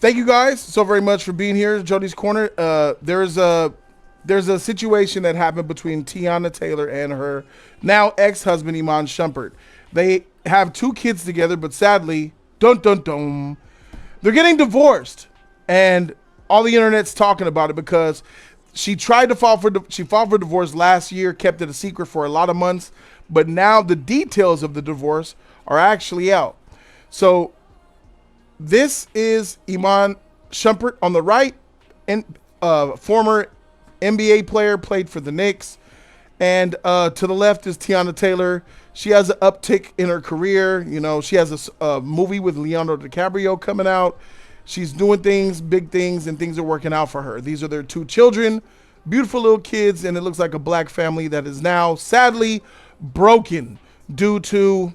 thank you guys so very much for being here. Jody's Corner. There's a situation that happened between Teyana Taylor and her now ex-husband Iman Shumpert. They have 2 kids together, but sadly, dun dun dun, they're getting divorced, and all the internet's talking about it because she tried to she filed for divorce last year, kept it a secret for a lot of months, but now the details of the divorce are actually out. So this is Iman Shumpert on the right, and former NBA player, played for the Knicks. And to the left is Teyana Taylor. She has an uptick in her career. You know, she has a movie with Leonardo DiCaprio coming out. She's doing things, big things, and things are working out for her. These are their 2 children, beautiful little kids, and it looks like a black family that is now sadly broken due to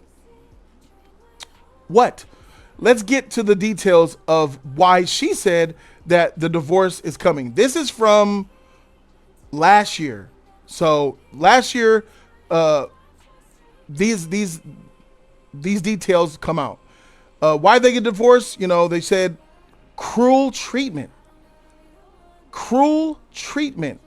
what? Let's get to the details of why she said that the divorce is coming. This is from last year. So last year, these details come out. Why they get divorced? You know, they said cruel treatment. Cruel treatment.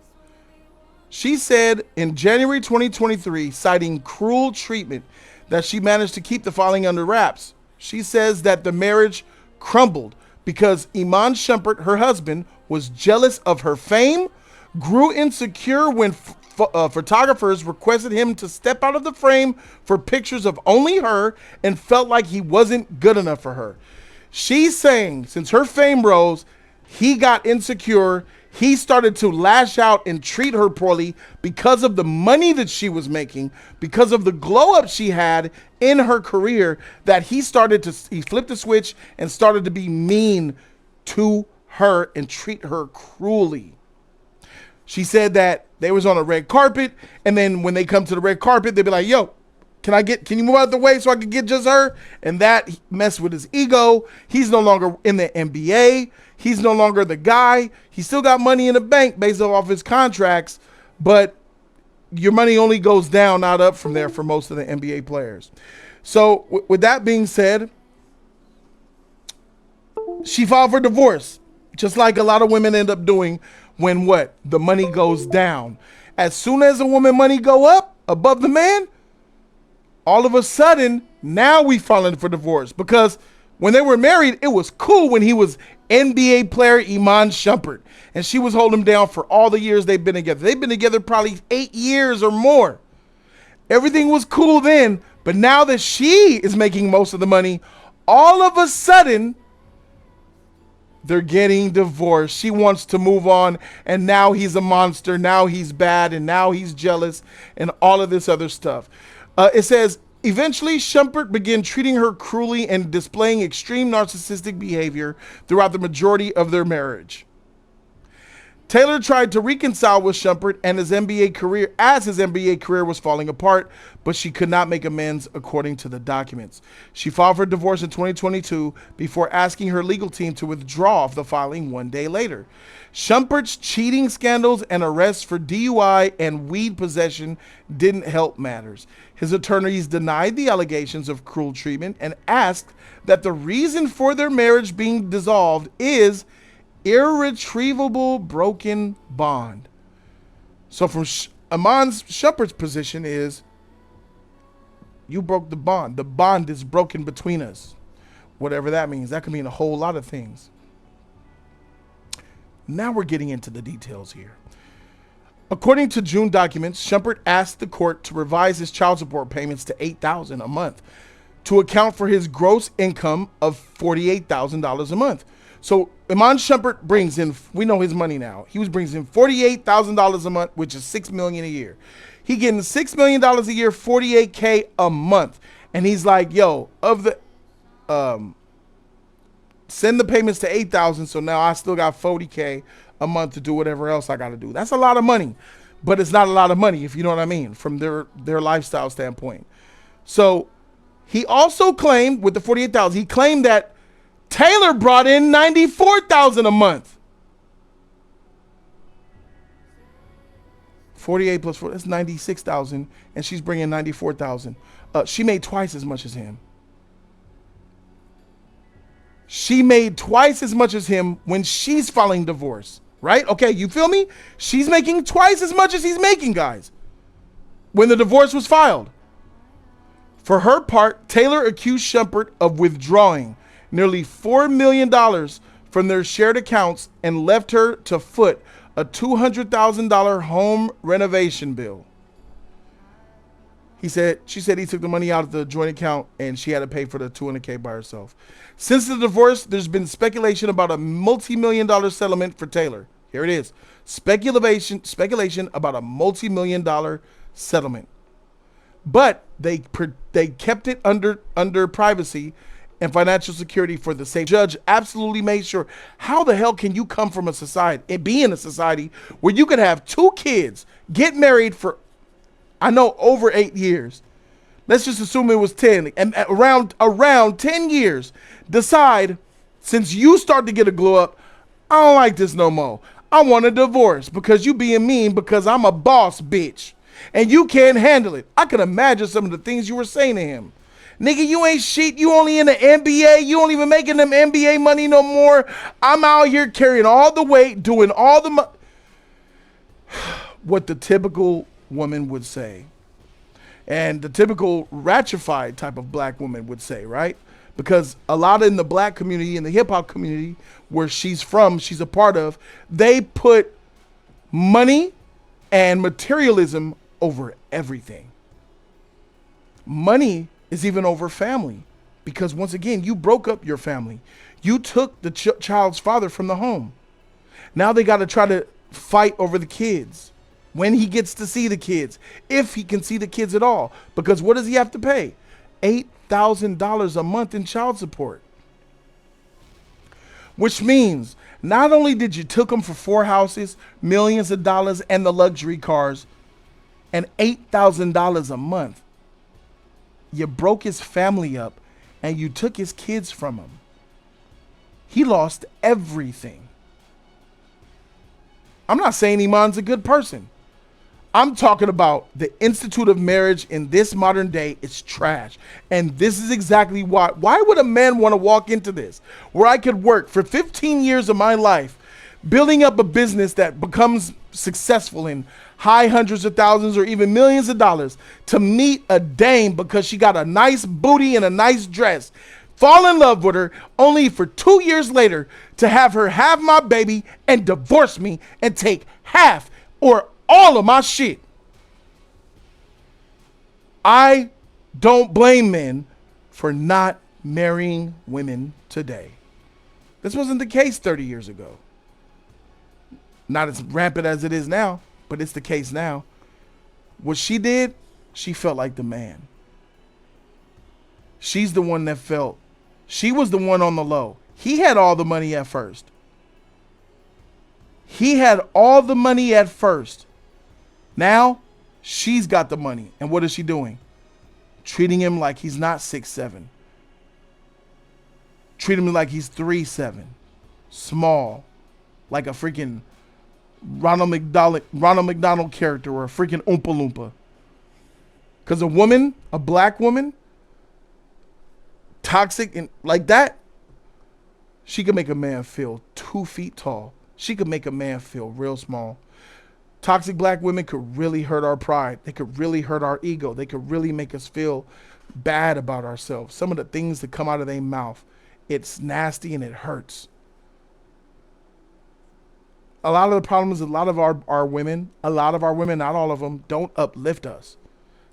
She said in January 2023, citing cruel treatment, that she managed to keep the filing under wraps. She says that the marriage crumbled because Iman Shumpert, her husband, was jealous of her fame, grew insecure when photographers requested him to step out of the frame for pictures of only her, and felt like he wasn't good enough for her. She's saying since her fame rose, he got insecure. He started to lash out and treat her poorly because of the money that she was making, because of the glow up she had in her career, that he flipped the switch and started to be mean to her and treat her cruelly. She said that they was on a red carpet, and then when they come to the red carpet, they'd be like, yo, can you move out of the way so I can get just her? And that messed with his ego. He's no longer in the NBA. He's no longer the guy. He still got money in the bank based off his contracts, but your money only goes down, not up from there for most of the NBA players. So with that being said, she filed for divorce, just like a lot of women end up doing when the money goes down. As soon as a woman money go up above the man, all of a sudden, now we filing for divorce, because when they were married, it was cool when he was NBA player Iman Shumpert, and she was holding him down for all the years they've been together. They've been together probably 8 years or more. Everything was cool then, but now that she is making most of the money, all of a sudden, they're getting divorced. She wants to move on, and now he's a monster. Now he's bad, and now he's jealous, and all of this other stuff. It says, eventually, Shumpert began treating her cruelly and displaying extreme narcissistic behavior throughout the majority of their marriage. Taylor tried to reconcile with Shumpert and his NBA career as his NBA career was falling apart, but she could not make amends according to the documents. She filed for divorce in 2022 before asking her legal team to withdraw of the filing 1 day later. Shumpert's cheating scandals and arrests for DUI and weed possession didn't help matters. His attorneys denied the allegations of cruel treatment and asked that the reason for their marriage being dissolved is irretrievable broken bond. So from Iman Shumpert's position is, you broke the bond. The bond is broken between us. Whatever that means. That could mean a whole lot of things. Now we're getting into the details here. According to June documents, Shumpert asked the court to revise his child support payments to $8,000 a month to account for his gross income of $48,000 a month. So Iman Shumpert brings in, we know his money now. He brings in $48,000 a month, which is $6 million a year. He getting $6 million a year, $48K a month. And he's like, yo, of the, send the payments to $8,000. So now I still got $40K a month to do whatever else I got to do. That's a lot of money, but it's not a lot of money, if you know what I mean, from their lifestyle standpoint. So he also claimed with the $48,000, he claimed that Taylor brought in $94,000 a month. 48 plus 4, that's $96,000, and she's bringing $94,000. She made twice as much as him. She made twice as much as him when she's filing divorce, right? Okay, you feel me? She's making twice as much as he's making, guys, when the divorce was filed. For her part, Taylor accused Shumpert of withdrawing nearly $4 million from their shared accounts and left her to foot a $200,000 home renovation bill. She said he took the money out of the joint account and she had to pay for the $200K by herself. Since the divorce, there's been speculation about a multi-million-dollar settlement for Taylor. Here it is. Speculation about a multi-million-dollar settlement. But they kept it under privacy and financial security for the same. Judge absolutely made sure. How the hell can you come from a society and be in a society where you could have 2 kids, get married for, I know, over 8 years. Let's just assume it was 10, and around 10 years, decide, since you start to get a glow up, I don't like this no more. I want a divorce because you being mean because I'm a boss bitch and you can't handle it. I can imagine some of the things you were saying to him. Nigga, you ain't shit. You only in the NBA. You don't even making them NBA money no more. I'm out here carrying all the weight, doing all the what the typical woman would say. And the typical ratified type of black woman would say, right? Because a lot in the black community, in the hip hop community where she's from, she's a part of, they put money and materialism over everything. Money is even over family. Because once again, you broke up your family. You took the child's father from the home. Now they got to try to fight over the kids. When he gets to see the kids, if he can see the kids at all. Because what does he have to pay? $8,000 a month in child support. Which means not only did you took him for 4 houses, millions of dollars, and the luxury cars, and $8,000 a month, you broke his family up and you took his kids from him. He lost everything. I'm not saying Iman's a good person. I'm talking about the institute of marriage in this modern day is trash. And this is exactly why. Why would a man want to walk into this where I could work for 15 years of my life building up a business that becomes successful in high hundreds of thousands or even millions of dollars to meet a dame because she got a nice booty and a nice dress, fall in love with her, only for 2 years later to have her have my baby and divorce me and take half or all of my shit. I don't blame men for not marrying women today. This wasn't the case 30 years ago. Not as rampant as it is now, but it's the case now. What she did, she felt like the man. She's the one that felt. She was the one on the low. He had all the money at first. He had all the money at first. Now, she's got the money. And what is she doing? Treating him like he's not 6'7". Treating him like he's 3'7". Small. Like a freaking Ronald McDonald character or a freaking Oompa Loompa. Because a woman, a black woman, toxic and like that, she could make a man feel 2 feet tall. She could make a man feel real small. Toxic black women could really hurt our pride. They could really hurt our ego. They could really make us feel bad about ourselves. Some of the things that come out of their mouth, it's nasty and it hurts. A lot of the problems, a lot of our women, not all of them, don't uplift us.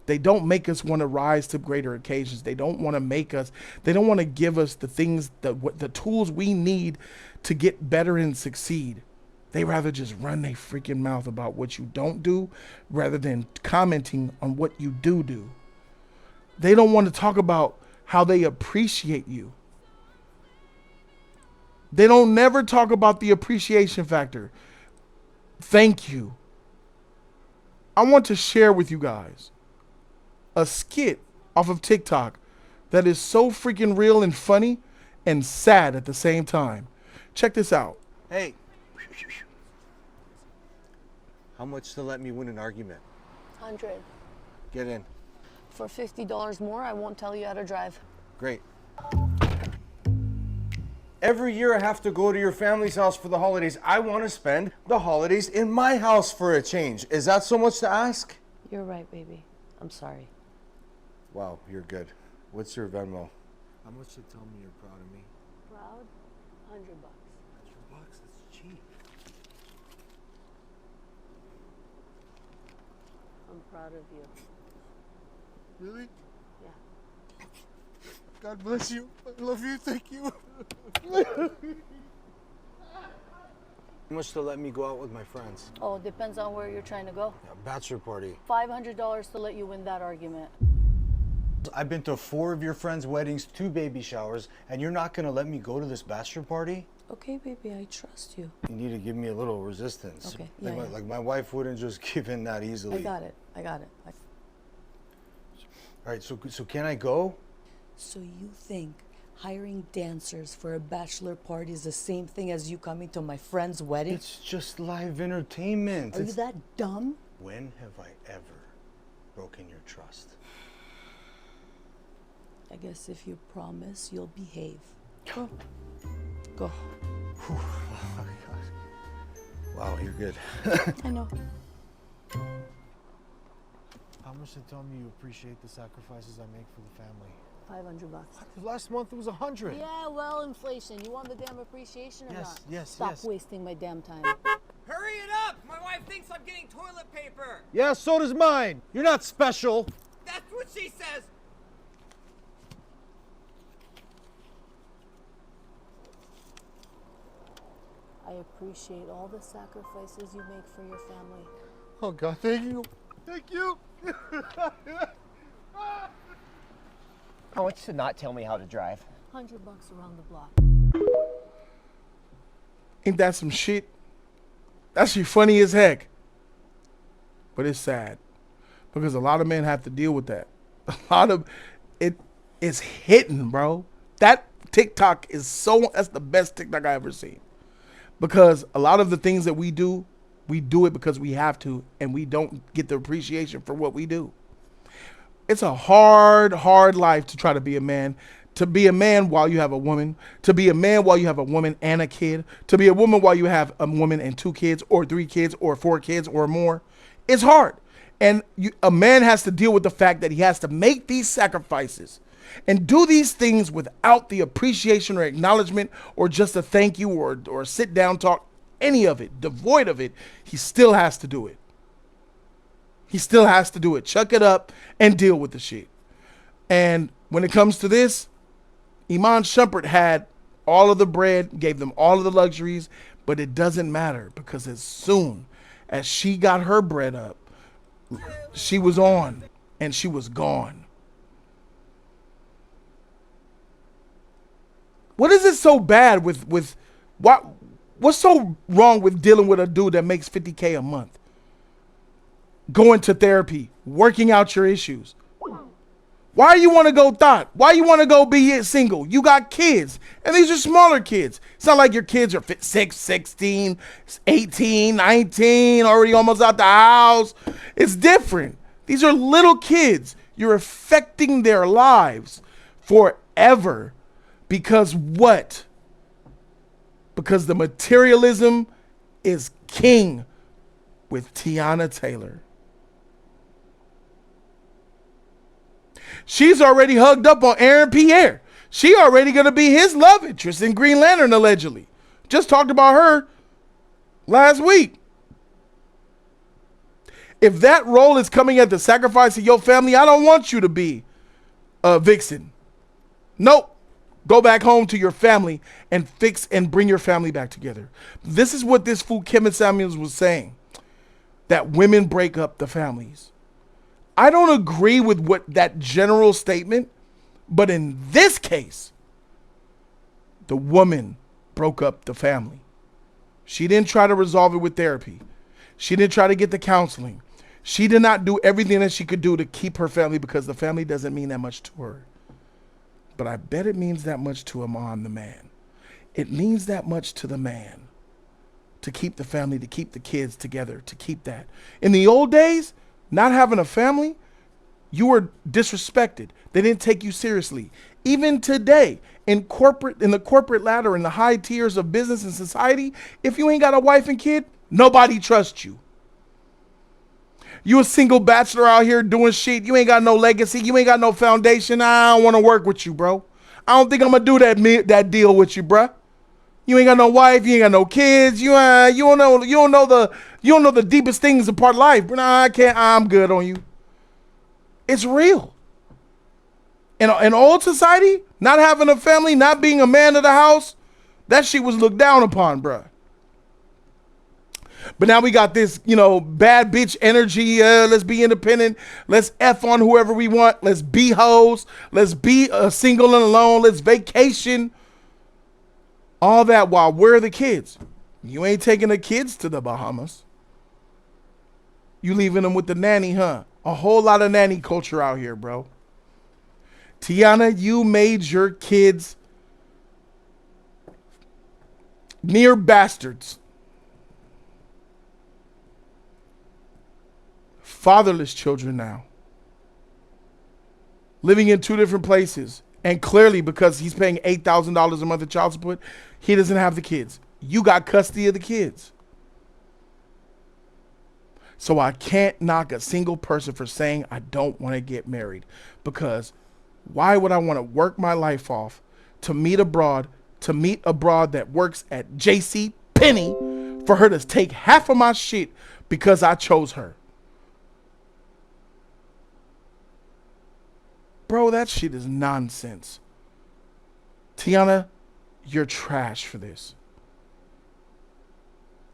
They don't make us want to rise to greater occasions. They don't want to make us, they don't want to give us the things, the tools we need to get better and succeed. They rather just run their freaking mouth about what you don't do rather than commenting on what you do. They don't want to talk about how they appreciate you. They don't never talk about the appreciation factor. Thank you. I want to share with you guys a skit off of TikTok that is so freaking real and funny and sad at the same time. Check this out. Hey. How much to let me win an argument? 100. Get in. For $50 more, I won't tell you how to drive. Great. Every year I have to go to your family's house for the holidays. I want to spend the holidays in my house for a change. Is that so much to ask? You're right, baby. I'm sorry. Wow, you're good. What's your Venmo? How much to tell me you're proud of me? Proud? $100. $100? That's cheap. I'm proud of you. Really? Yeah. God bless you. I love you. Thank you. How much to let me go out with my friends? Oh, depends on where you're trying to go. Yeah, bachelor party. $500 to let you win that argument. I've been to 4 of your friends' weddings, 2 baby showers, and you're not gonna let me go to this bachelor party? Okay, baby, I trust you. You need to give me a little resistance. Okay, Like my wife wouldn't just give in that easily. I got it. All right, so can I go? So you think hiring dancers for a bachelor party is the same thing as you coming to my friend's wedding? It's just live entertainment. Are you that dumb? When have I ever broken your trust? I guess if you promise, you'll behave. Go. Go. Oh my God. Wow, you're good. I know. How much to tell me you appreciate the sacrifices I make for the family? $500. Last month it was 100. Yeah, well, inflation. You want the damn appreciation or Yes, not? yes, Stop yes. wasting my damn time. Hurry it up! My wife thinks I'm getting toilet paper! Yeah, so does mine. You're not special. That's what she says! I appreciate all the sacrifices you make for your family. Oh God, thank you. Thank you. I want you to not tell me how to drive. $100 around the block. Ain't that some shit? That shit funny as heck. But it's sad. Because a lot of men have to deal with that. A lot of it is hitting, bro. That TikTok is that's the best TikTok I ever seen. Because a lot of the things that we do it because we have to, and we don't get the appreciation for what we do. It's a hard life to try to be a man. To be a man while you have a woman. To be a man while you have a woman and a kid. To be a woman while you have a woman and 2 kids or 3 kids or 4 kids or more. It's hard. And a man has to deal with the fact that he has to make these sacrifices and do these things without the appreciation or acknowledgement or just a thank you or sit down talk, any of it, devoid of it. He still has to do it. He still has to do it. Chuck it up and deal with the shit. And when it comes to this, Iman Shumpert had all of the bread, gave them all of the luxuries, but it doesn't matter because as soon as she got her bread up, she was on and she was gone. What is it so bad with what's so wrong with dealing with a dude that makes $50K a month? Going to therapy, working out your issues. Why you want to go thought? Why you want to go be single? You got kids, and these are smaller kids. It's not like your kids are 6, 16, 18, 19, already almost out the house. It's different. These are little kids. You're affecting their lives forever. Because what? Because the materialism is king with Teyana Taylor. She's already hugged up on Aaron Pierre. She already going to be his love interest in Green Lantern, allegedly. Just talked about her last week. If that role is coming at the sacrifice of your family, I don't want you to be a vixen. Nope. Go back home to your family and fix and bring your family back together. This is what this fool Kevin Samuels was saying, that women break up the families. I don't agree with what that general statement, but in this case, the woman broke up the family. She didn't try to resolve it with therapy. She didn't try to get the counseling. She did not do everything that she could do to keep her family because the family doesn't mean that much to her. But I bet it means that much to Iman, the man. It means that much to the man to keep the family, to keep the kids together, to keep that. In the old days, not having a family, You were disrespected. They didn't take you seriously. Even today, in the corporate ladder, in the high tiers of business and society, if you ain't got a wife and kid, nobody trusts you. You a single bachelor out here doing shit. You ain't got no legacy. You ain't got no foundation. I don't want to work with you, bro. I don't think I'm gonna do that deal with you, bro. You ain't got no wife. You ain't got no kids. You don't know the deepest things of part of life. Nah, I can't. I'm good on you. It's real. In old society, not having a family, not being a man of the house, that shit was looked down upon, bruh. But now we got this, bad bitch energy. Let's be independent. Let's F on whoever we want. Let's be hoes. Let's be single and alone. Let's vacation. All that while where are the kids? You ain't taking the kids to the Bahamas. You leaving them with the nanny, huh? A whole lot of nanny culture out here, bro. Teyana, you made your kids near bastards. Fatherless children now. Living in two different places. And clearly because he's paying $8,000 a month in child support, he doesn't have the kids. You got custody of the kids. So I can't knock a single person for saying I don't want to get married, because why would I want to work my life off to meet a broad that works at JC Penney for her to take half of my shit because I chose her? Bro, that shit is nonsense. Teyana, you're trash for this.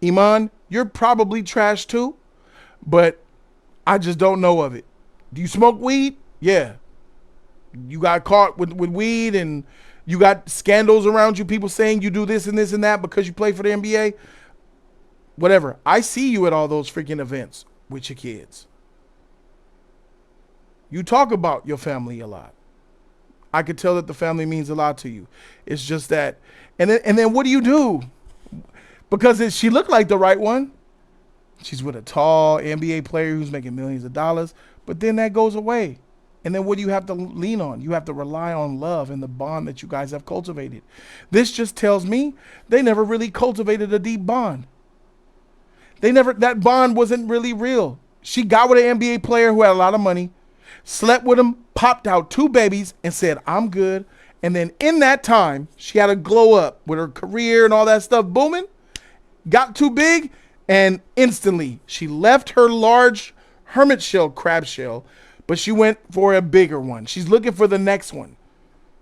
Iman, you're probably trash too, but I just don't know of it. Do you smoke weed? Yeah. You got caught with weed and you got scandals around you, people saying you do this and this and that because you play for the NBA? Whatever. I see you at all those freaking events with your kids. You talk about your family a lot. I could tell that the family means a lot to you. It's just that, and then what do you do? Because she looked like the right one. She's with a tall NBA player who's making millions of dollars, but then that goes away. And then what do you have to lean on? You have to rely on love and the bond that you guys have cultivated. This just tells me they never really cultivated a deep bond. That bond wasn't really real. She got with an NBA player who had a lot of money, slept with him, popped out 2 babies, and said, I'm good. And then in that time, she had a glow up with her career and all that stuff booming, got too big, and instantly she left her large hermit shell, crab shell, but she went for a bigger one. She's looking for the next one.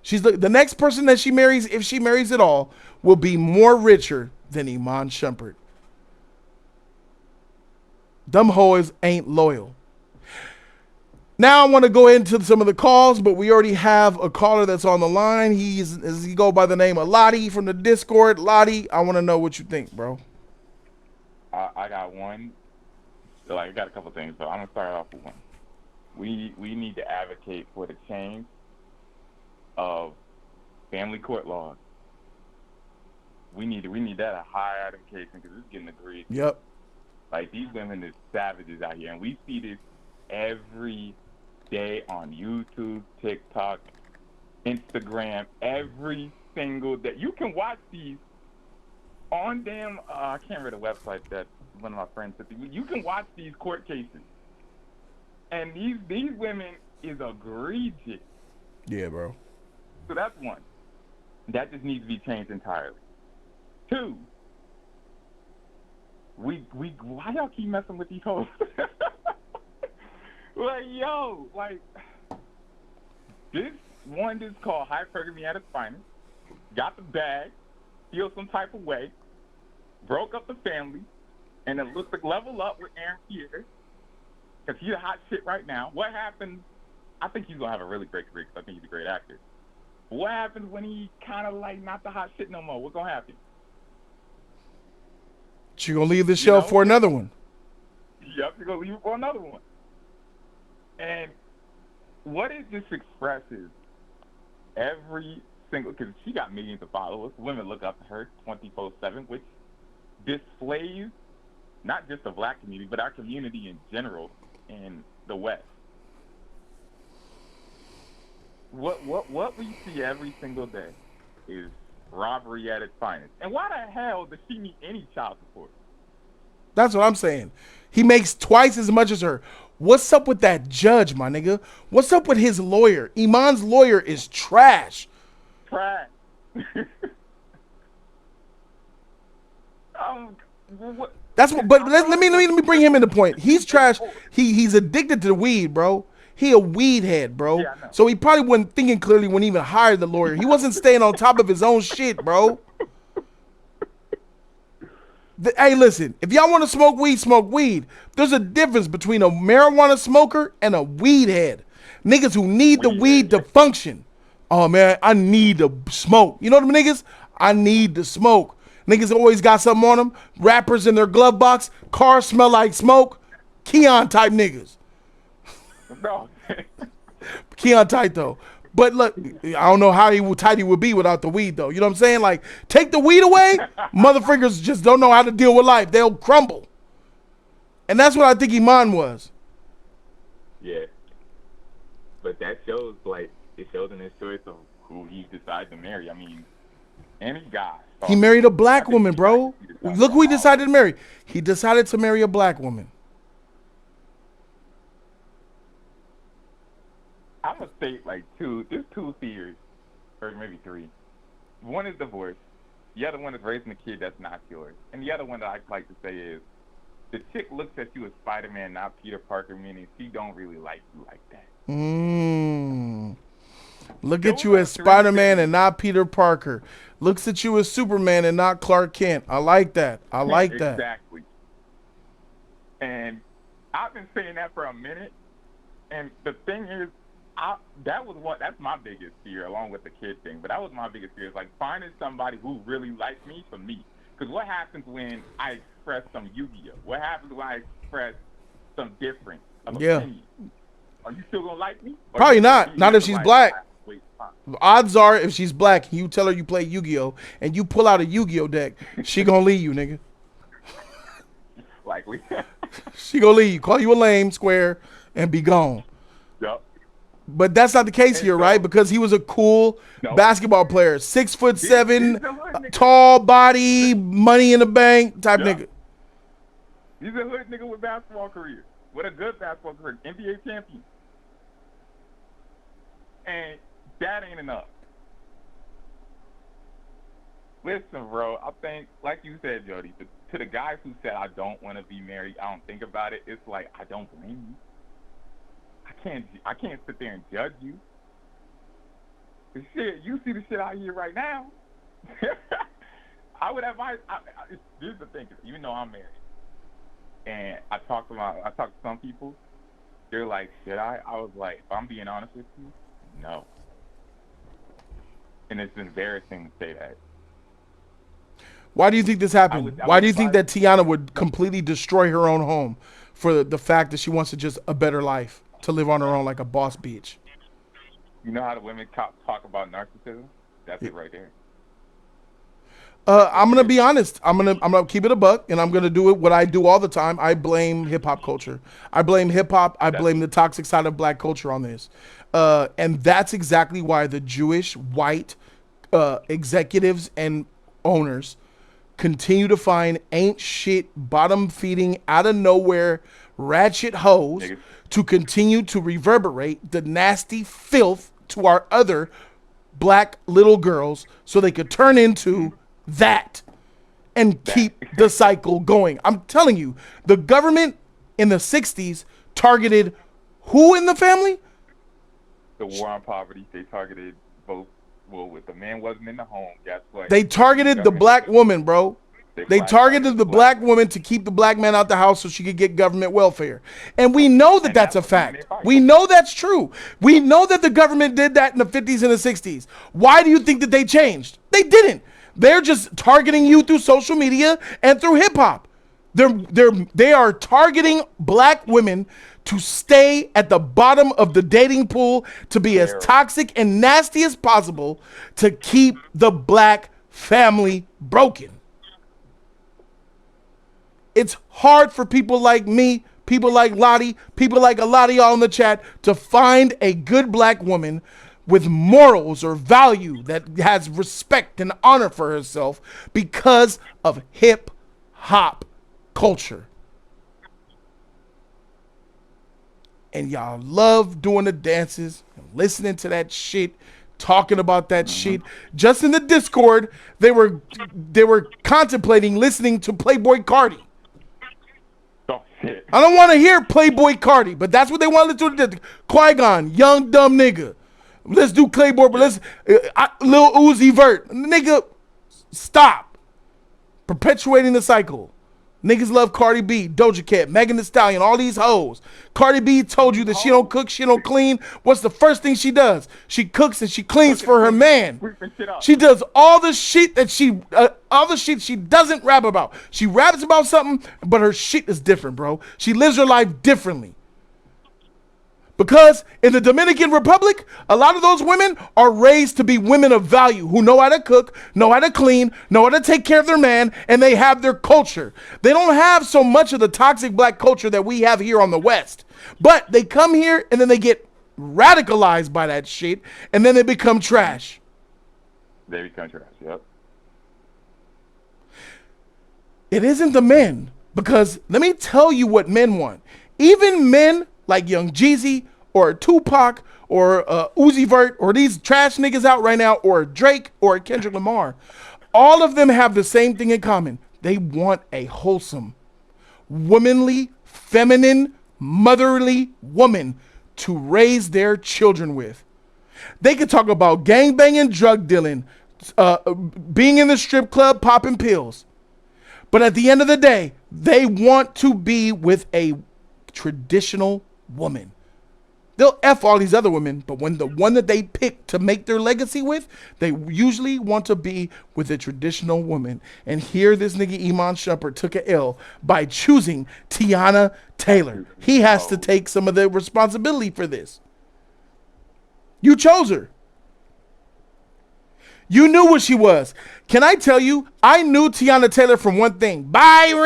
The next person that she marries, if she marries at all, will be more richer than Iman Shumpert. Them hoes ain't loyal. Now I want to go into some of the calls, but we already have a caller that's on the line. He go by the name of Lottie from the Discord. Lottie, I want to know what you think, bro. I got one. I got a couple things, but I'm gonna start off with one. We need to advocate for the change of family court laws. We need that a high advocation because it's getting egregious. Yep. Like, these women is savages out here, and we see this every day on YouTube, TikTok, Instagram, every single day. You can watch these on damn, I can't remember the website that one of my friends said. You can watch these court cases, and these women is egregious. Yeah, bro. So that's one. That just needs to be changed entirely. 2, why y'all keep messing with these hoes? This one is called hypergamy at its finest. Got the bag, feel some type of way, broke up the family, and then looked to level up with Aaron Pierre, because he's a hot shit right now. What happens? I think he's going to have a really great career because I think he's a great actor. What happens when he kind of not the hot shit no more? What's going to happen? She going to leave the show for another one. Yep, she's going to leave it for another one. And what it just expresses, every single, because she got millions of followers, women look up to her 24/7, which displays not just the black community, but our community in general in the West. what we see every single day is robbery at its finest. And why the hell does she need any child support? That's what I'm saying. He makes twice as much as her. What's up with that judge, my nigga? What's up with his lawyer? Iman's lawyer is trash. Trash. What? That's what. But let me bring him into point. He's trash. He's addicted to the weed, bro. He a weed head, bro. Yeah, I know. So he probably wasn't thinking clearly when he even hired the lawyer. He wasn't staying on top of his own shit, bro. Hey, listen. If y'all want to smoke weed, smoke weed. There's a difference between a marijuana smoker and a weed head. Niggas who need the weed to function. Oh man, I need to smoke. You know them niggas? I need to smoke. Niggas always got something on them. Rappers in their glove box. Cars smell like smoke. Keon type niggas. No. Keon tight though. But look, I don't know how tight he would be without the weed though. You know what I'm saying? Like, take the weed away, motherfuckers just don't know how to deal with life. They'll crumble. And that's what I think Iman was. Yeah. But that shows, like, it shows in his choice of who he decides to marry. I mean, any guy. He married a black woman, bro. Look who he decided to marry. He decided to marry a black woman. I'm gonna state like there's two theories, or maybe three. One is divorce. The other one is raising a kid that's not yours. And the other one that I like to say is the chick looks at you as Spider-Man, not Peter Parker, meaning she don't really like you like that. Look at you as Spider-Man and not Peter Parker. Looks at you as Superman and not Clark Kent. I like that. I like that. Exactly. And I've been saying that for a minute. And the thing is, that's my biggest fear, along with the kid thing. But that was my biggest fear, is like finding somebody who really likes me for me. Because what happens when I express some Yu-Gi-Oh? What happens when I express some difference of opinion? Are you still gonna like me? Or Probably not. Not if she's like, black. Wait, Odds are, if she's black, and you tell her you play Yu-Gi-Oh, and you pull out a Yu-Gi-Oh deck, she gonna leave you, nigga. likely. She gonna leave you, call you a lame, square, and be gone. Yep. But that's not the case here, right? Because he was a cool basketball player, 6'7", tall body, money in the bank type nigga. He's a hood nigga with basketball career, with a good basketball career, NBA champion. And that ain't enough. Listen, bro, I think, like you said, Jody, to the guys who said, I don't want to be married, I don't think about it, it's like, I don't blame you. I can't sit there and judge you. The shit, you see the shit out here right now. I would advise, this is the thing, even though I'm married, and I talk to some people, they're like, should I? I was like, if I'm being honest with you, no. And it's embarrassing to say that. Why do you think this happened? Why do you think that Teyana would completely destroy her own home for the fact that she wants to just a better life, to live on her own like a boss bitch? You know how the women talk about narcissism? That's it right there. I'm gonna be honest. I'm gonna keep it a buck, and I'm gonna do it what I do all the time. I blame hip hop culture. I blame hip hop. I blame the toxic side of black culture on this, and that's exactly why the Jewish white executives and owners continue to find ain't shit, bottom feeding, out of nowhere, ratchet hoes to continue to reverberate the nasty filth to our other black little girls, so they could turn into that and keep the cycle going. I'm telling you, the government in the 60s targeted who in the family? The war on poverty, they targeted both. Well, if the man wasn't in the home, guess what? They targeted the black woman, bro. They targeted the black woman to keep the black man out the house so she could get government welfare. And we know that that's a fact. We know that's true. We know that the government did that in the 50s and the 60s. Why do you think that they changed? They didn't. They're just targeting you through social media and through hip hop. They are targeting black women to stay at the bottom of the dating pool, to be as toxic and nasty as possible, to keep the black family broken. It's hard for people like me, people like Lottie, people like a lot of y'all in the chat to find a good black woman, with morals or value, that has respect and honor for herself because of hip hop culture. And y'all love doing the dances, listening to that shit, talking about that shit. Just in the Discord, they were contemplating listening to Playboy Cardi. Oh shit. I don't want to hear Playboy Cardi, but that's what they wanted to do. Qui-Gon, young dumb nigga. Let's do Playboy, but let's Lil Uzi Vert, nigga. Stop perpetuating the cycle. Niggas love Cardi B, Doja Cat, Megan Thee Stallion, all these hoes. Cardi B told you that she don't cook, she don't clean. What's the first thing she does? She cooks and she cleans for her man. She does all the shit that she doesn't rap about. She raps about something, but her shit is different, bro. She lives her life differently. Because in the Dominican Republic, a lot of those women are raised to be women of value who know how to cook, know how to clean, know how to take care of their man, and they have their culture. They don't have so much of the toxic black culture that we have here on the West. But they come here and then they get radicalized by that shit, and then they become trash. They become trash, yep. It isn't the men, because let me tell you what men want. Even men like Young Jeezy or Tupac or Uzi Vert or these trash niggas out right now, or Drake or Kendrick Lamar, all of them have the same thing in common. They want a wholesome, womanly, feminine, motherly woman to raise their children with. They could talk about gangbanging, drug dealing, being in the strip club, popping pills. But at the end of the day, they want to be with a traditional woman. They'll F all these other women, but when the one that they pick to make their legacy with, they usually want to be with a traditional woman. And here this nigga Iman Shumpert took a L by choosing Teyana Taylor. He has to take some of the responsibility for this. You chose her. You knew what she was. Can I tell you, I knew Teyana Taylor from one thing. Byron.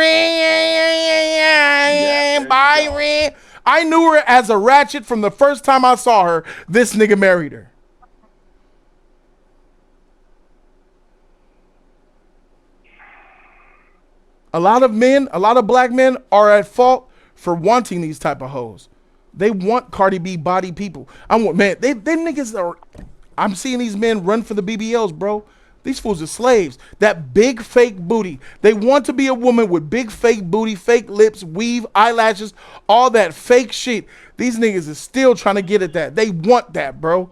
I knew her as a ratchet from the first time I saw her. This nigga married her. A lot of black men are at fault for wanting these type of hoes. They want Cardi B body people. Them niggas are, I'm seeing these men run for the BBLs, bro. These fools are slaves. That big fake booty. They want to be a woman with big fake booty, fake lips, weave, eyelashes, all that fake shit. These niggas is still trying to get at that. They want that, bro.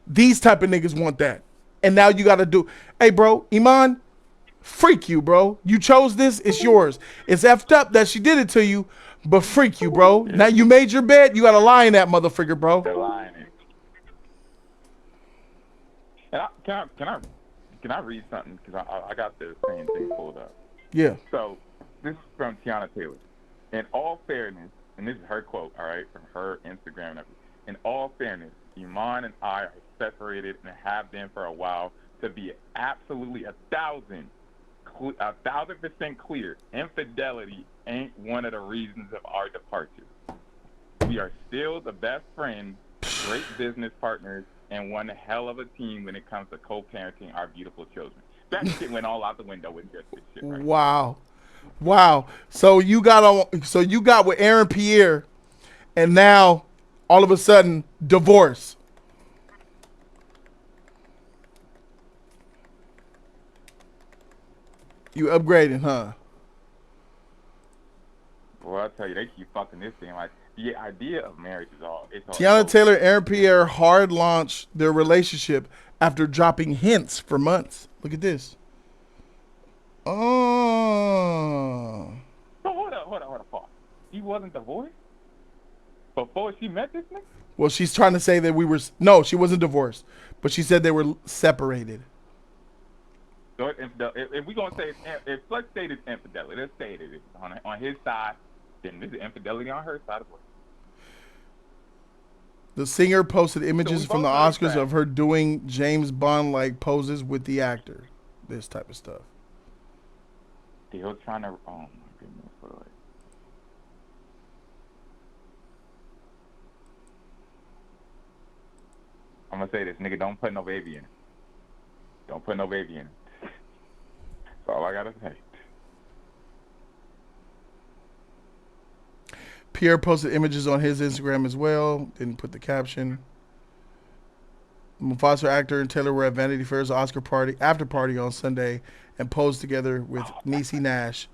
These type of niggas want that. And now you got to do, hey, bro, Iman, freak you, bro. You chose this. It's yours. It's effed up that she did it to you, but freak you, bro. Now you made your bed. You got to lie in that motherfucker, bro. They're lying it. And can I read something? Because I got the same thing pulled up. Yeah. So this is from Teyana Taylor. In all fairness, and this is her quote, all right, from her Instagram and everything. In all fairness, Iman and I are separated and have been for a while. To be absolutely 1,000% clear, infidelity ain't one of the reasons of our departure. We are still the best friends, great business partners, and one hell of a team when it comes to co-parenting our beautiful children. That shit went all out the window with just this shit right Wow. Wow. So you got with Aaron Pierre, and now all of a sudden divorce. You upgraded, huh? Well, I tell you, they keep fucking this thing. Like, the idea of marriage is all. Teyana Taylor and Aaron Pierre hard launched their relationship after dropping hints for months. Look at this. Oh. So hold up, pause. She wasn't divorced before she met this nigga? Well, she's trying to say that no, she wasn't divorced, but she said they were separated. So if we're gonna say let's say it's infidelity, let's say it is on his side, then there's infidelity on her side as well. The singer posted images from the Oscars of her doing James Bond-like poses with the actor. This type of stuff. Still trying to. Oh my goodness! Boy. I'm gonna say this, nigga. Don't put no baby in it. Don't put no baby in it. That's all I gotta say. Pierre posted images on his Instagram as well. Didn't put the caption. Mufasa actor and Taylor were at Vanity Fair's Oscar party after party on Sunday and posed together with Niecy Nash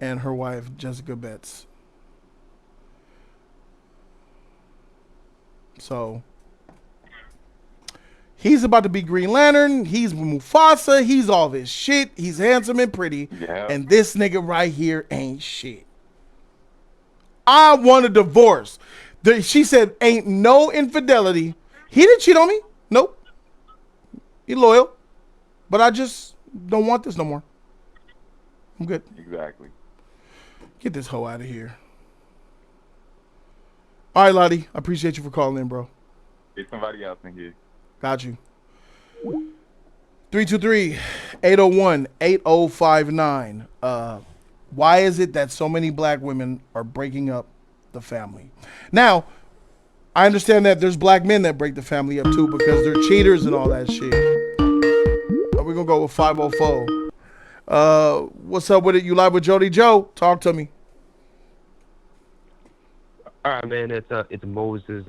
and her wife Jessica Betts. So he's about to be Green Lantern. He's Mufasa. He's all this shit. He's handsome and pretty. Yeah. And this nigga right here ain't shit. I want a divorce. She said ain't no infidelity. He didn't cheat on me. Nope. He loyal. But I just don't want this no more. I'm good. Exactly. Get this hoe out of here. All right, Lottie. I appreciate you for calling in, bro. Get somebody else in here. Got you. 323-801-8059. Why is it that so many black women are breaking up the family? Now, I understand that there's black men that break the family up too because they're cheaters and all that shit. We're going to go with 504. What's up with it? You live with Jody Joe? Talk to me. All right, man. It's Moses,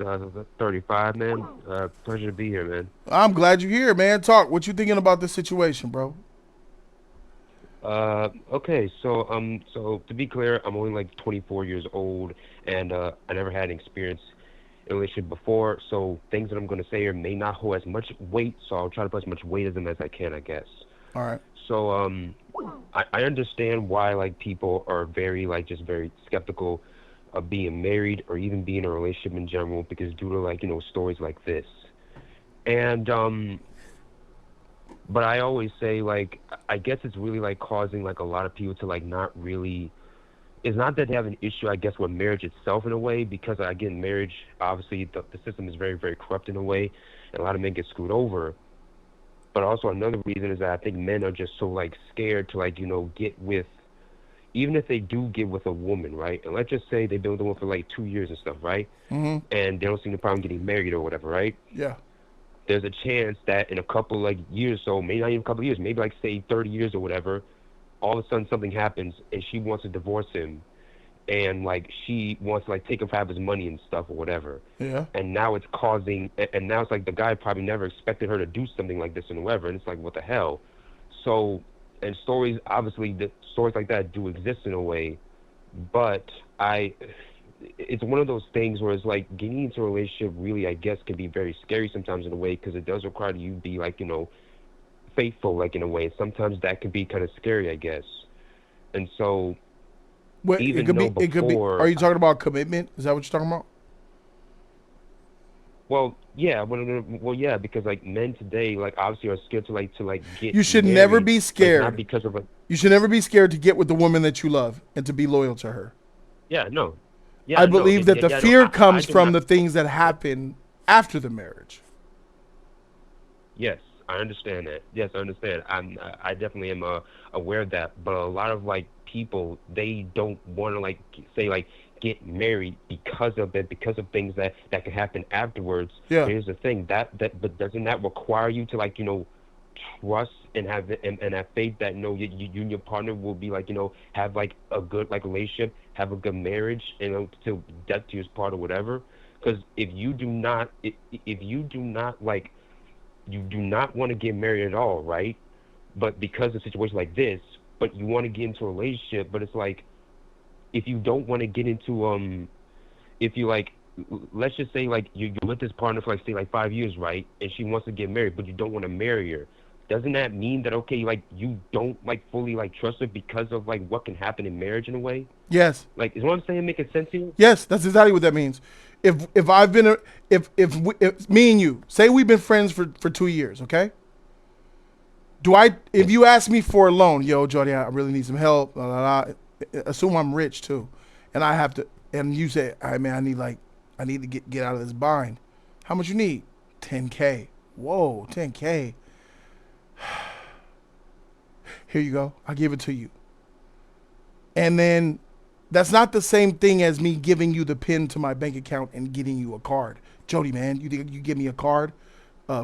35, man. Pleasure to be here, man. I'm glad you're here, man. Talk. What you thinking about this situation, bro? Okay, so to be clear, I'm only like 24 years old, and I never had an experience in a relationship before, so things that I'm going to say here may not hold as much weight, so I'll try to put as much weight as them as I can, I guess. All right. So, I understand why, like, people are very skeptical of being married or even being in a relationship in general because due to, like, stories like this. And, but I always say, like, I guess it's really, like, causing, like, a lot of people to, like, not really... It's not that they have an issue, I guess, with marriage itself in a way, because, again, marriage, obviously, the system is very, very corrupt in a way, and a lot of men get screwed over. But also another reason is that I think men are just so, like, scared to, like, get with... Even if they do get with a woman, right? And let's just say they've been with a woman for, like, 2 years and stuff, right? Mm-hmm. And they don't see the problem getting married or whatever, right? Yeah. There's a chance that in a couple, like, years or so, maybe not even a couple of years, maybe, like, say 30 years or whatever, all of a sudden something happens and she wants to divorce him and, like, she wants to, like, take him for half his money and stuff or whatever. Yeah. And now it's causing, and now it's like the guy probably never expected her to do something like this and whatever, and it's like, what the hell? So, and stories, obviously, the stories like that do exist in a way, but it's one of those things where it's like getting into a relationship really, I guess, can be very scary sometimes in a way because it does require you to be, like, faithful, like, in a way. Sometimes that can be kind of scary, I guess. And so, Well, even it could be. Are you talking about commitment? Is that what you're talking about? Well, yeah, yeah, because, like, men today, like, obviously are scared to get. You should married, never be scared. Not because of, like, you should never be scared to get with the woman that you love and to be loyal to her. yeah, no. Yeah, I believe that the fear comes from the the things that happen after the marriage. Yes, I understand that. Yes, I understand. I definitely am aware of that. But a lot of, like, people, they don't want to, like, say, like, get married because of it, because of things that can happen afterwards. Yeah. Here's the thing, but doesn't that require you to, like, trust and have faith that you and your partner will be, like, have, like, a good, like, relationship, have a good marriage, till death to his part or whatever? Because if you do not like, you do not want to get married at all, right? But because of a situation like this, but you want to get into a relationship, but it's like, if you don't want to get into, if you, like, let's just say, like, you're with this partner for, like, say, like, 5 years, right? And she wants to get married, but you don't want to marry her. Doesn't that mean that, okay, like, you don't, like, fully, like, trust her because of, like, what can happen in marriage in a way? Yes. Like, is what I'm saying making sense to you? Yes, that's exactly what that means. If me and you say we've been friends for 2 years, okay? If you ask me for a loan, yo, Jody, I really need some help, blah, blah, blah, assume I'm rich too, and I have to, and you say, all right, man, I need to get out of this bind. How much you need? $10K. Whoa, $10K. Here you go. I'll give it to you. And then that's not the same thing as me giving you the pin to my bank account and getting you a card. Jody, man, you give me a card?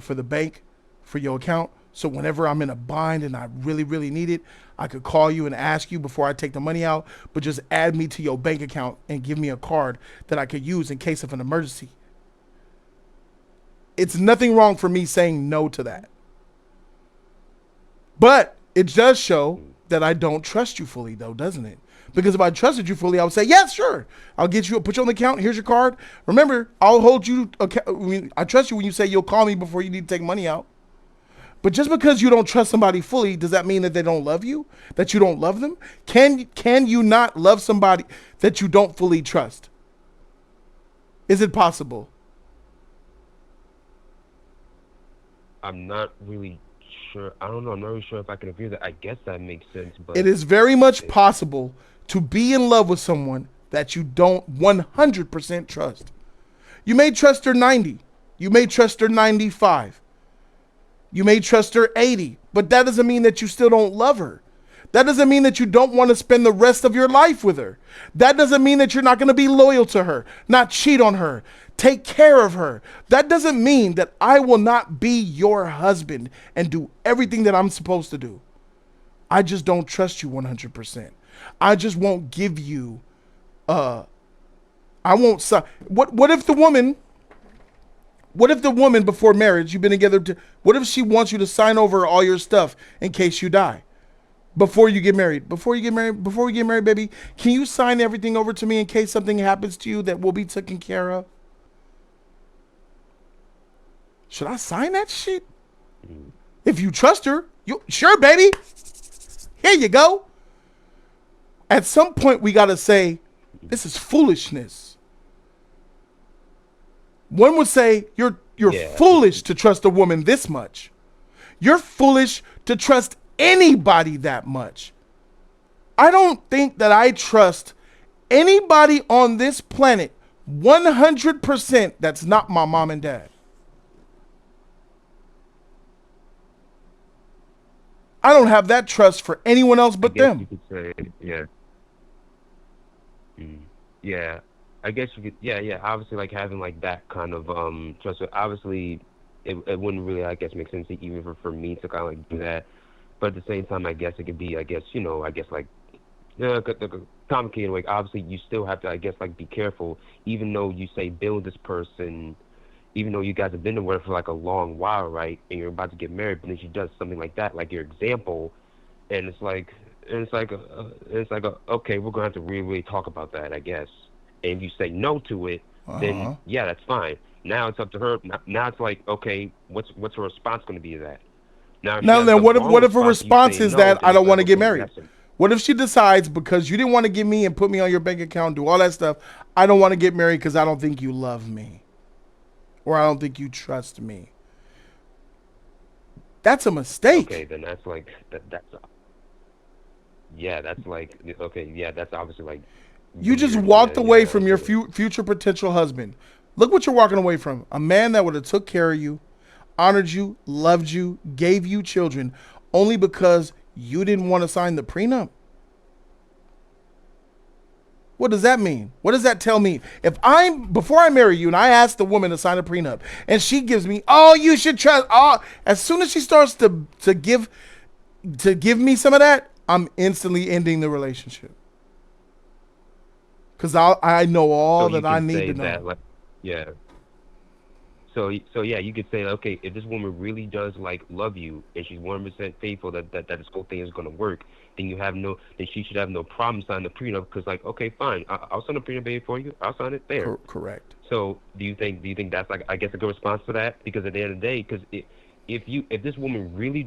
for the bank, for your account. So whenever I'm in a bind and I really, really need it, I could call you and ask you before I take the money out, but just add me to your bank account and give me a card that I could use in case of an emergency. It's nothing wrong for me saying no to that. But it does show that I don't trust you fully, though, doesn't it? Because if I trusted you fully, I would say, yes, sure. I'll get you, put you on the account. Here's your card. Remember, I'll hold you. I trust you when you say you'll call me before you need to take money out. But just because you don't trust somebody fully, does that mean that they don't love you? That you don't love them? Can you not love somebody that you don't fully trust? Is it possible? I'm not really sure. I don't know. I'm not really sure if I can agree with that. I guess that makes sense. But It is very much possible to be in love with someone that you don't 100% trust. You may trust her 90. You may trust her 95. You may trust her 80, but that doesn't mean that you still don't love her. That doesn't mean that you don't want to spend the rest of your life with her. That doesn't mean that you're not going to be loyal to her, not cheat on her, take care of her. That doesn't mean that I will not be your husband and do everything that I'm supposed to do. I just don't trust you 100%. I just won't give you, I won't, what if the woman before marriage, you've been together, what if she wants you to sign over all your stuff in case you die? Before you get married, before we get married, baby, can you sign everything over to me in case something happens to you that will be taken care of? Should I sign that shit? If you trust her, sure, baby. Here you go. At some point, we got to say, this is foolishness. One would say, you're foolish to trust a woman this much. You're foolish to trust anybody that much. I don't think that I trust anybody on this planet 100% that's not my mom and dad. I don't have that trust for anyone else but them. You could say, yeah. Yeah. I guess you could, yeah. Obviously, like having like that kind of trust. Obviously, it wouldn't really, I guess, make sense even for me to kind of like do that. But at the same time, I guess it could be, like, complicated. Like, obviously, you still have to, I guess, like, be careful. Even though you say build this person, even though you guys have been together for like a long while, right? And you're about to get married, but then she does something like that, like your example, and it's like, okay, we're gonna have to really talk about that, I guess. And if you say no to it, then yeah, that's fine. Now it's up to her. Now it's like, okay, what's her response going to be to that? Now then, what if her response is that I don't want to get married? Listen. What if she decides because you didn't want to give me and put me on your bank account, do all that stuff, I don't want to get married because I don't think you love me, or I don't think you trust me? That's a mistake. Okay, then that's like that's like okay, yeah, that's obviously like. You just walked away from your future potential husband. Look what you're walking away from. A man that would have took care of you, honored you, loved you, gave you children, only because you didn't want to sign the prenup. What does that mean? What does that tell me? Before I marry you and I ask the woman to sign a prenup and she gives me, oh, you should trust, as soon as she starts to give me some of that, I'm instantly ending the relationship. Because I know all that I need to know. That, like, yeah. So yeah, you could say, okay, if this woman really does like love you and she's 100% faithful that this whole thing is going to work, then she should have no problem signing the prenup. Because like, okay, fine, I'll sign the prenup baby for you. I'll sign it there. Correct. So do you think that's like, I guess, a good response to that? Because at the end of the day, because if this woman really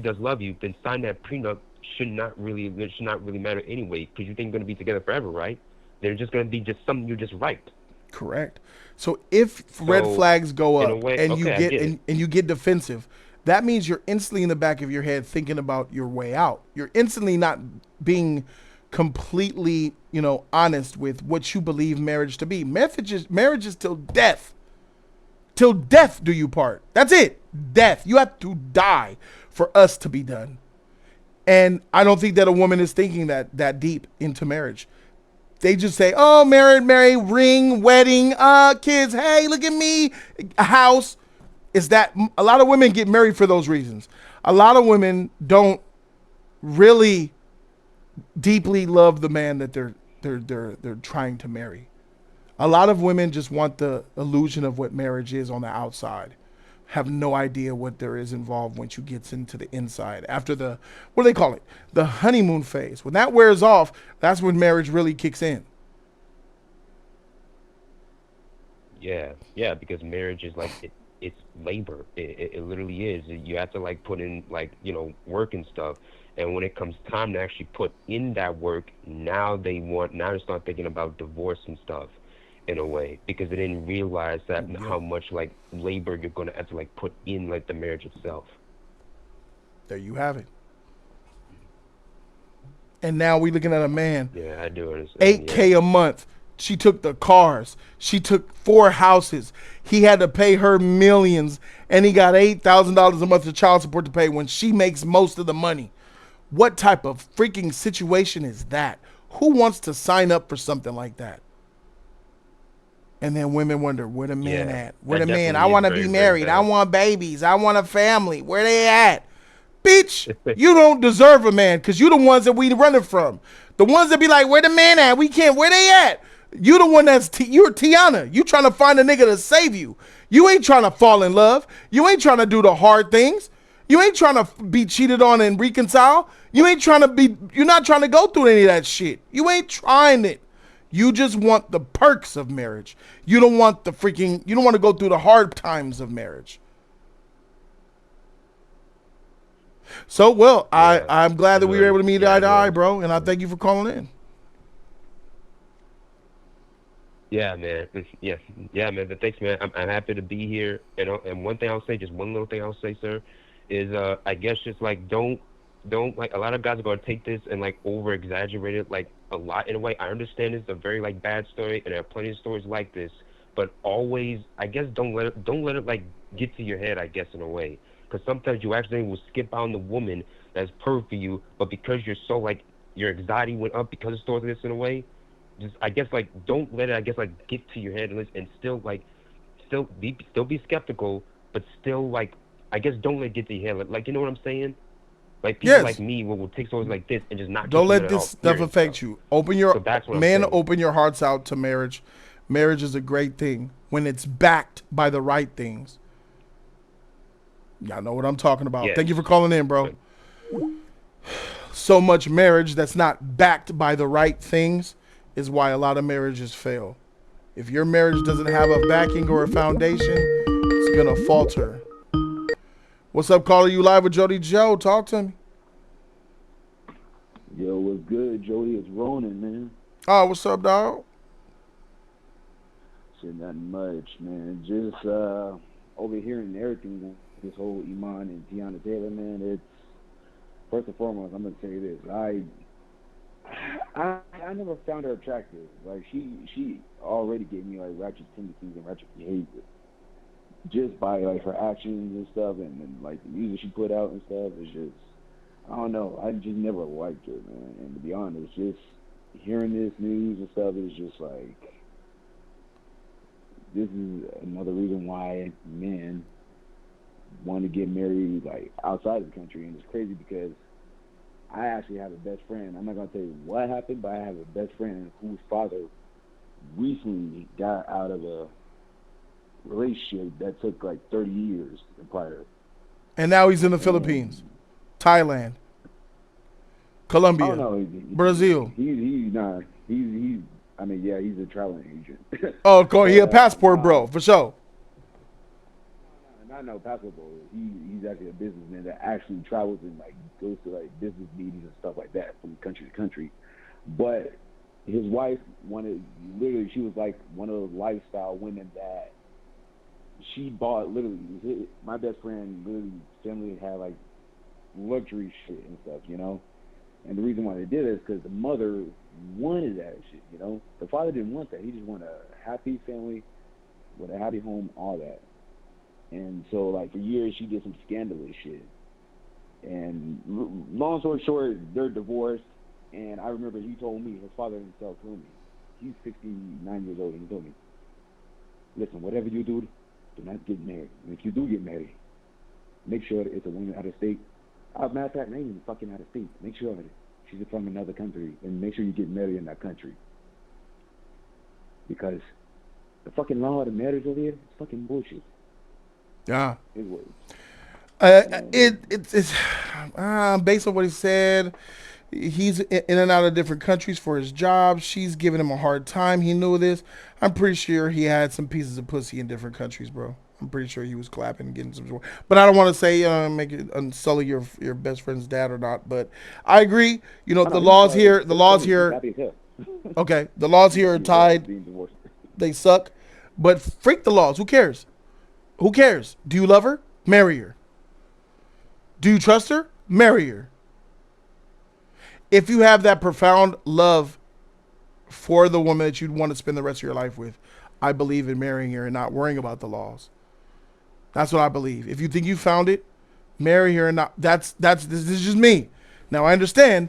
does love you, then sign that prenup should not really matter anyway. Because you think you're going to be together forever, right? They're just going to be just something you just write. Correct. So if red flags go up and you get defensive, that means you're instantly in the back of your head thinking about your way out. You're instantly not being completely, honest with what you believe marriage to be. Marriage is till death. Till death do you part. That's it. Death. You have to die for us to be done. And I don't think that a woman is thinking that deep into marriage. They just say, oh, married, ring, wedding, kids, hey, look at me, a house. is that a lot of women get married for those reasons. A lot of women don't really deeply love the man that they're trying to marry. A lot of women just want the illusion of what marriage is on the outside. Have no idea what there is involved once you get into the inside. After the, what do they call it? The honeymoon phase. When that wears off, that's when marriage really kicks in. Yeah, because marriage is like it's labor. It literally is. You have to like put in like work and stuff. And when it comes time to actually put in that work, now they start thinking about divorce and stuff, in a way, because they didn't realize that how much like labor you're gonna have to like put in like the marriage itself. There you have it. And now we looking at a man. Yeah, I do understand. $8K a month. She took the cars. She took 4 houses. He had to pay her millions, and he got $8,000 a month of child support to pay when she makes most of the money. What type of freaking situation is that? Who wants to sign up for something like that? And then women wonder, where the man at? Where the man? I want to be married. I want babies. I want a family. Where they at? Bitch, you don't deserve a man because you the ones that we running from. The ones that be like, where the man at? We can't. Where they at? You the one you're Teyana. You trying to find a nigga to save you. You ain't trying to fall in love. You ain't trying to do the hard things. You ain't trying to be cheated on and reconcile. You're not trying to go through any of that shit. You ain't trying it. You just want the perks of marriage. You don't want you don't want to go through the hard times of marriage. So, well, I'm glad that we were able to meet eye to eye, bro, and I thank you for calling in. Yeah, man. Yeah, man. But thanks, man. I'm happy to be here. And one thing I'll say, just one little thing I'll say, sir, is I guess just like don't like, a lot of guys are gonna take this and like over exaggerate it like a lot in a way. I understand it's a very like bad story, and there are plenty of stories like this. But always, I guess, don't let it like get to your head, I guess, in a way. Because sometimes you accidentally will skip out on the woman that's perfect for you, but because you're so like your anxiety went up because of stories like this in a way. Just, I guess, like, don't let it, I guess, like, get to your head and still be skeptical, but still, like, I guess, don't let it get to your head. Like, you know what I'm saying? Like, people like me will take stories like this and just not. Don't let this stuff affect you. Open your open your hearts out to marriage. Marriage is a great thing when it's backed by the right things. Y'all know what I'm talking about. Yes. Thank you for calling in, bro. So much marriage that's not backed by the right things is why a lot of marriages fail. If your marriage doesn't have a backing or a foundation, it's gonna falter. What's up, caller? You live with Jody Joe? Talk to me. Yo, what's good, Jody? It's Ronan, man. Oh, what's up, dog? Shit, nothing much, man. Just overhearing everything, this whole Iman and Teyana Taylor, man. It's first and foremost, I'm gonna tell you this. I never found her attractive. Like she already gave me like ratchet tendencies and ratchet behavior, just by like her actions and stuff, and like the music she put out and stuff. It's just, I don't know. I just never liked her, man. And to be honest, just hearing this news and stuff is just like, this is another reason why men want to get married like outside of the country. And it's crazy because I actually have a best friend. I'm not going to tell you what happened, but I have a best friend whose father recently got out of a relationship that took like 30 years prior. And now he's in the Philippines, Thailand, Colombia, Brazil. He's not. I mean, yeah, he's a traveling agent. Oh, cool. He a passport bro, for sure. Not no passport bro. He's actually a businessman that actually travels and like goes to like business meetings and stuff like that from country to country. But his wife literally, she was like one of those lifestyle women that she bought literally. My best friend literally family had like luxury shit and stuff, you know. And the reason why they did it is because the mother wanted that shit, you know. The father didn't want that. He just wanted a happy family with a happy home, all that. And so, like, for years, she did some scandalous shit. And long story short, they're divorced. And I remember he told me, his father himself told me, he's 69 years old, and he told me, listen, whatever you do, Do not get married. And if you do get married, make sure that it's a woman out of state. Matter of fact, not even fucking out of state. Make sure that she's from another country, and make sure you get married in that country. Because the fucking law of the marriage over here is fucking bullshit. Yeah. His words. It's based on what he said. He's in and out of different countries for his job. She's giving him a hard time. He knew this. I'm pretty sure he had some pieces of pussy in different countries, bro. I'm pretty sure he was clapping and getting some. But I don't want to say make it unsully your best friend's dad or not. But I agree. You know, the laws here. The laws here. Okay, the laws here are tied. They suck. But freak the laws. Who cares? Who cares? Do you love her? Marry her. Do you trust her? Marry her. If you have that profound love for the woman that you'd want to spend the rest of your life with, I believe in marrying her and not worrying about the laws. That's what I believe. If you think you found it, marry her and not. This is just me. Now I understand.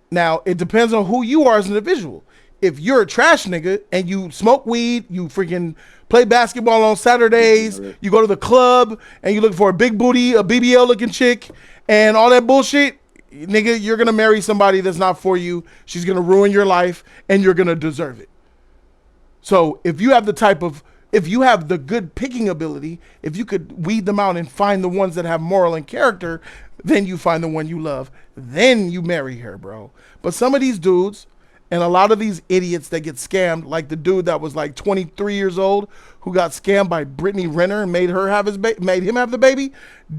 Now it depends on who you are as an individual. If you're a trash nigga and you smoke weed, you freaking play basketball on Saturdays, you go to the club and you look for a big booty, a BBL looking chick, and all that bullshit, nigga, you're gonna marry somebody that's not for you. She's gonna ruin your life, and you're gonna deserve it. So if you have the good picking ability, if you could weed them out and find the ones that have moral and character, then you find the one you love. Then you marry her, bro. But some of these dudes and a lot of these idiots that get scammed, like the dude that was like 23 years old who got scammed by Brittany Renner and made him have the baby,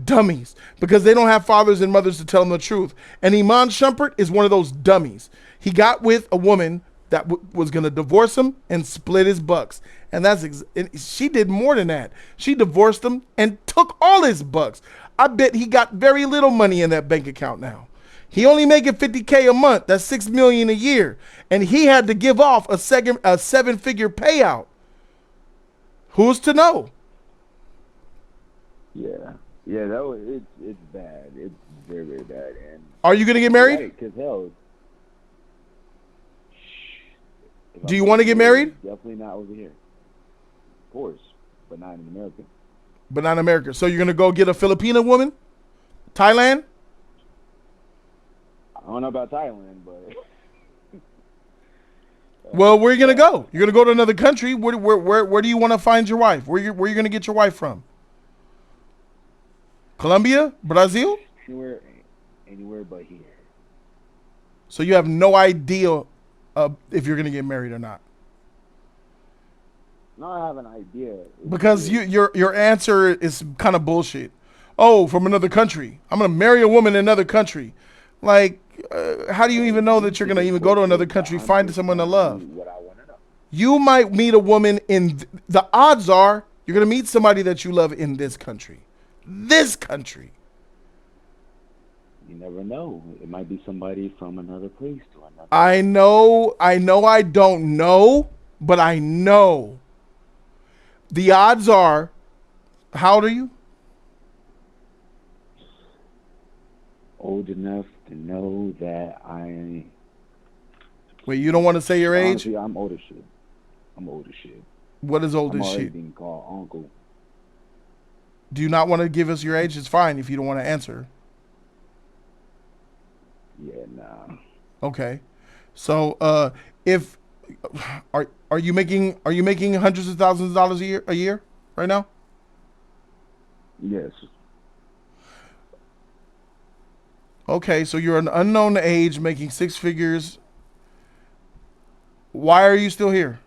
dummies, because they don't have fathers and mothers to tell them the truth. And Iman Shumpert is one of those dummies. He got with a woman that was going to divorce him and split his bucks. And she did more than that. She divorced him and took all his bucks. I bet he got very little money in that bank account now. He only making $50K a month. That's $6 million a year, and he had to give off a 7-figure payout. Who's to know? Yeah, it's bad. It's very, very bad. And are you gonna get married? Right, because hell, do you want to get married? Definitely not over here. Of course, but not in America. But not in America. So you're gonna go get a Filipino woman? Thailand? I don't know about Thailand, but well, where are you gonna go? You're gonna go to another country. Where do you want to find your wife? Where you gonna get your wife from? Colombia, Brazil? Anywhere but here. So you have no idea if you're gonna get married or not. No, I have an idea. Because your answer is kind of bullshit. Oh, from another country. I'm gonna marry a woman in another country. Like, how do you even know that you're gonna even go to another country, find someone to love? What I want to know. You might meet a woman in the odds are you're gonna meet somebody that you love in this country. This country. You never know. It might be somebody from another place to another. I know I don't know, but I know. The odds are, how old are you? Old enough to know that I. Wait, you don't want to say your age? Honestly, I'm old as shit. What is old I'm as already shit? being called uncle. Do you not want to give us your age? It's fine if you don't want to answer. Yeah, nah. Okay. So, if are you making hundreds of thousands of dollars a year right now? Yes. Okay, so you're an unknown age making six figures. Why are you still here?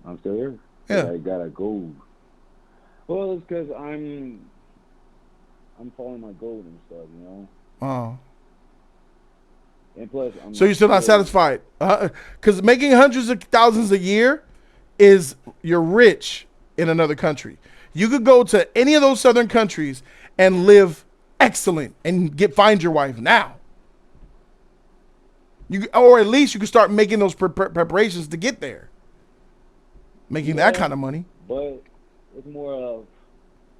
I'm still here. Yeah. I gotta go. Well, it's because I'm following my goals and stuff, you know. Oh. And plus, So you're still not satisfied? Because making hundreds of thousands a year is you're rich in another country. You could go to any of those southern countries and live excellent and find your wife now. Or at least you can start making those preparations to get there. Making that kind of money. But it's more of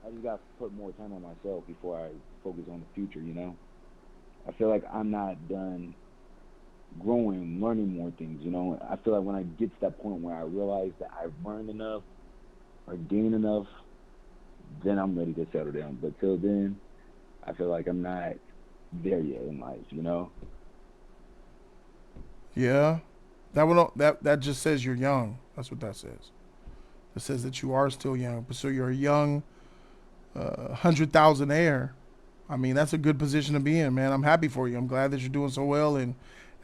I just got to put more time on myself before I focus on the future, you know? I feel like I'm not done growing, learning more things, you know? I feel like when I get to that point where I realize that I've learned enough or gain enough, then I'm ready to settle down. But till then, I feel like I'm not there yet in life, you know? Yeah. That just says you're young. That's what that says. It says that you are still young. But so you're a young 100,000-aire. I mean, that's a good position to be in, man. I'm happy for you. I'm glad that you're doing so well and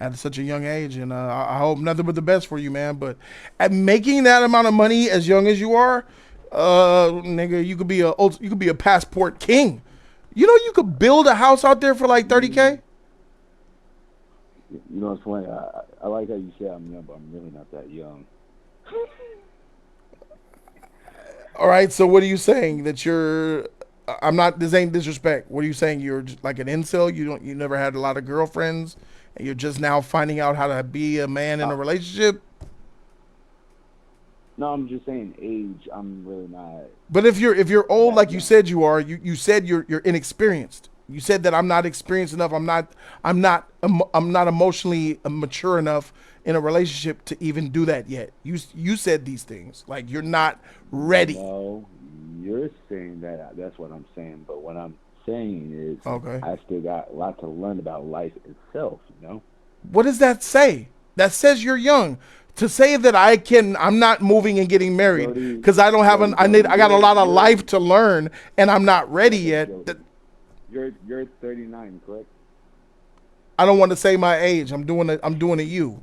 at such a young age. And I hope nothing but the best for you, man. But at making that amount of money as young as you are, nigga, you could be a passport king. You know, you could build a house out there for like 30K. You know what's funny? I like how you say I'm young, but I'm really not that young. All right, so what are you saying? That you're? I'm not. This ain't disrespect. What are you saying? You're just like an incel. You never had a lot of girlfriends, and you're just now finding out how to be a man in a relationship. No, I'm just saying age. I'm really not. But if you're old, like you said you are, you said you're inexperienced. You said that I'm not experienced enough. I'm not emotionally mature enough in a relationship to even do that yet. You said these things like you're not ready. No, you're saying that. That's what I'm saying. But what I'm saying is, Okay. I still got a lot to learn about life itself. You know. What does that say? That says you're young. To say that I'm not moving and getting married because I don't have I got a lot of life to learn and I'm not ready yet. You're 39, correct? I don't want to say my age. I'm doing a you.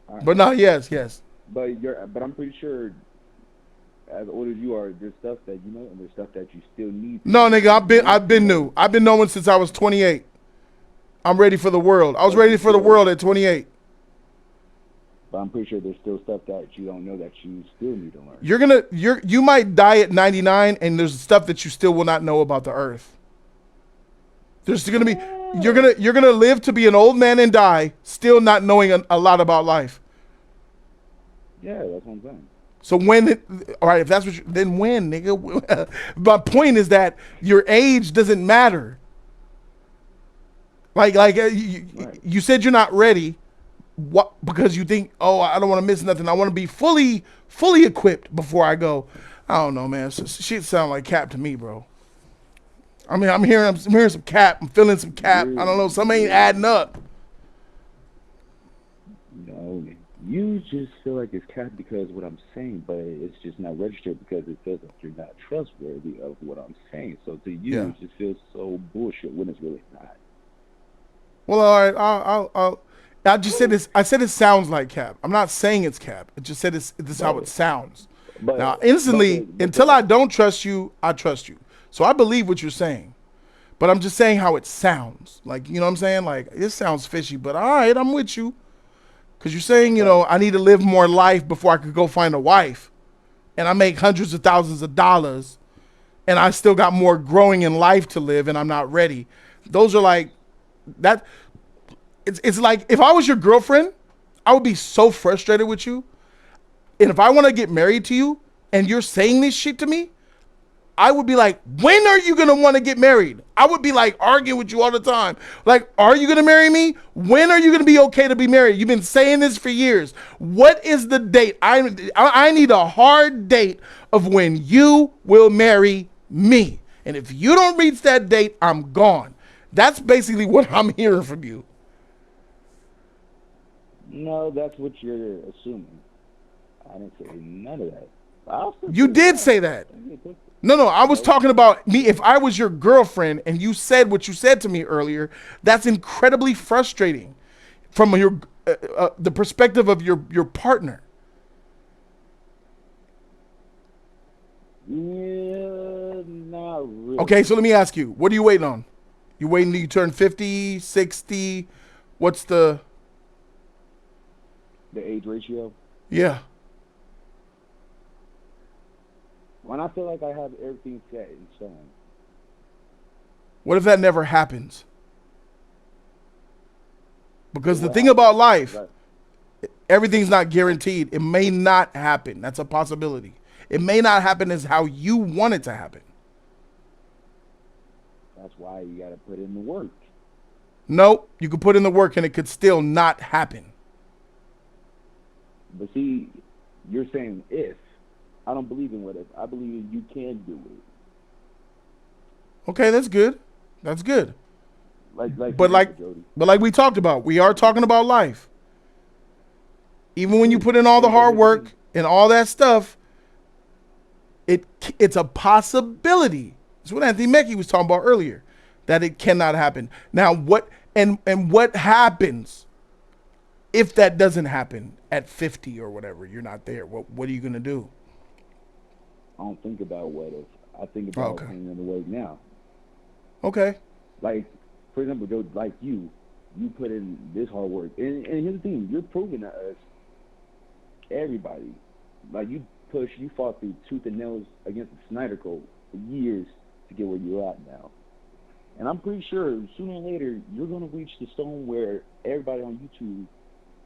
Right. But no, yes. But I'm pretty sure, as old as you are, there's stuff that you know, and there's stuff that you still need. No, nigga, I've been new. I've been knowing since I was 28. I'm ready for the world. I was ready for the world at 28. But I'm pretty sure there's still stuff that you don't know that you still need to learn. You might die at 99, and there's stuff that you still will not know about the earth. There's gonna be you're gonna live to be an old man and die, still not knowing a lot about life. Yeah, that's what I'm saying. So all right, if that's what then when, nigga? My point is that your age doesn't matter. Like you said you're not ready. What? Because you think, oh, I don't want to miss nothing. I want to be fully equipped before I go. I don't know, man. Shit sound like cap to me, bro. I mean, I'm hearing some cap. I'm feeling some cap. I don't know. Some ain't adding up. No, you just feel like it's cap because of what I'm saying, but it's just not registered because it feels like you're not trustworthy of what I'm saying. So to you, it just feels so bullshit when it's really not. Well, all right. I just said this. I said it sounds like cap. I'm not saying it's cap. I just said this is how it sounds. Now, instantly, until I don't trust you, I trust you. So I believe what you're saying. But I'm just saying how it sounds. Like, you know what I'm saying? Like, it sounds fishy, but all right, I'm with you. Because you're saying, you know, I need to live more life before I could go find a wife. And I make hundreds of thousands of dollars. And I still got more growing in life to live, and I'm not ready. Those are like, that... It's like if I was your girlfriend, I would be so frustrated with you. And if I want to get married to you and you're saying this shit to me, I would be like, when are you going to want to get married? I would be like arguing with you all the time. Like, are you going to marry me? When are you going to be okay to be married? You've been saying this for years. What is the date? I need a hard date of when you will marry me. And if you don't reach that date, I'm gone. That's basically what I'm hearing from you. No, that's what you're assuming. I didn't say none of that. You did say that. No, I was talking about me. If I was your girlfriend and you said what you said to me earlier, that's incredibly frustrating from your the perspective of your partner. Yeah, not really. Okay, so let me ask you, what are you waiting on? You waiting till you turn 50, 60? What's the age ratio? Yeah. When I feel like I have everything set in stone. What if that never happens? Because the thing about life, everything's not guaranteed. It may not happen. That's a possibility. It may not happen as how you want it to happen. That's why you got to put in the work. Nope. You could put in the work and it could still not happen. But see, you're saying if. I don't believe in what if. I believe you can do it. Okay, that's good. That's good. Like, But like, Jody. but like we talked about, we are talking about life. Even when you put in all the hard work and all that stuff, it's a possibility. That's what Anthony Mackie was talking about earlier, that it cannot happen. Now, what and what happens if that doesn't happen at 50 or whatever? You're not there. What are you gonna do? I don't think about what if. I think about putting in the work now. Okay. Like, for example, Joe, like you put in this hard work. And here's the thing, you're proving to us, everybody, like you fought through tooth and nails against the Snyder Code for years to get where you're at now. And I'm pretty sure sooner or later you're going to reach the stone where everybody on YouTube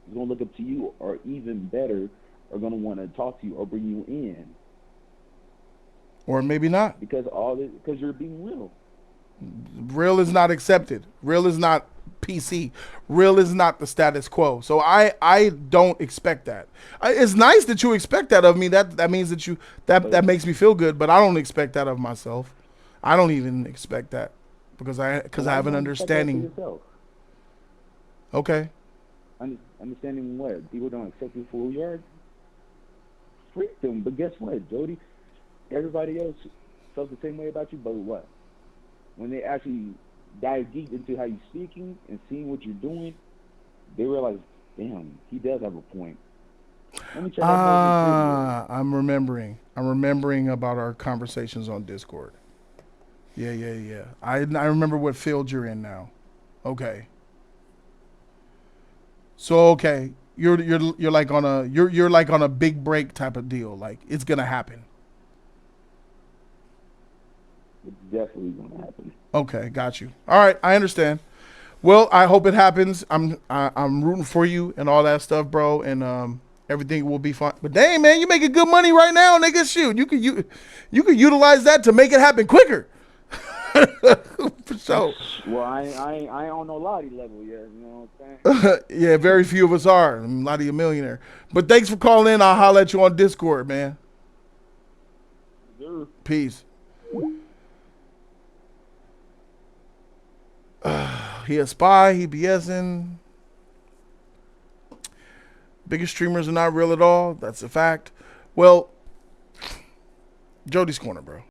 is going to look up to you, or even better, are going to want to talk to you or bring you in. Or maybe not. Because you're being real. Real is not accepted. Real is not PC. Real is not the status quo. So I don't expect that. It's nice that you expect that of me. That means that that makes me feel good. But I don't expect that of myself. I don't even expect that because I have an understanding. Okay. Understanding what people don't accept you for who you are. Freak them. But guess what, Jody? Everybody else felt the same way about you, but what? When they actually dive deep into how you're speaking and seeing what you're doing, they realize, damn, he does have a point. Let me check out I'm remembering about our conversations on Discord. Yeah. I remember what field you're in now. Okay. So okay, you're like on a big break type of deal. Like it's gonna happen. It's definitely going to happen. Okay, got you. All right, I understand. Well, I hope it happens. I'm rooting for you and all that stuff, bro, and everything will be fine. But dang, man, you making good money right now, nigga. Shoot, you could utilize that to make it happen quicker. For sure. Well, I ain't on no Lottie level yet. You know what I'm saying? Yeah, very few of us are. I'm Lottie a millionaire. But thanks for calling in. I'll holler at you on Discord, man. Sure. Peace. He a spy. He BSing. Biggest streamers are not real at all. That's a fact. Well, Jody's Corner, bro.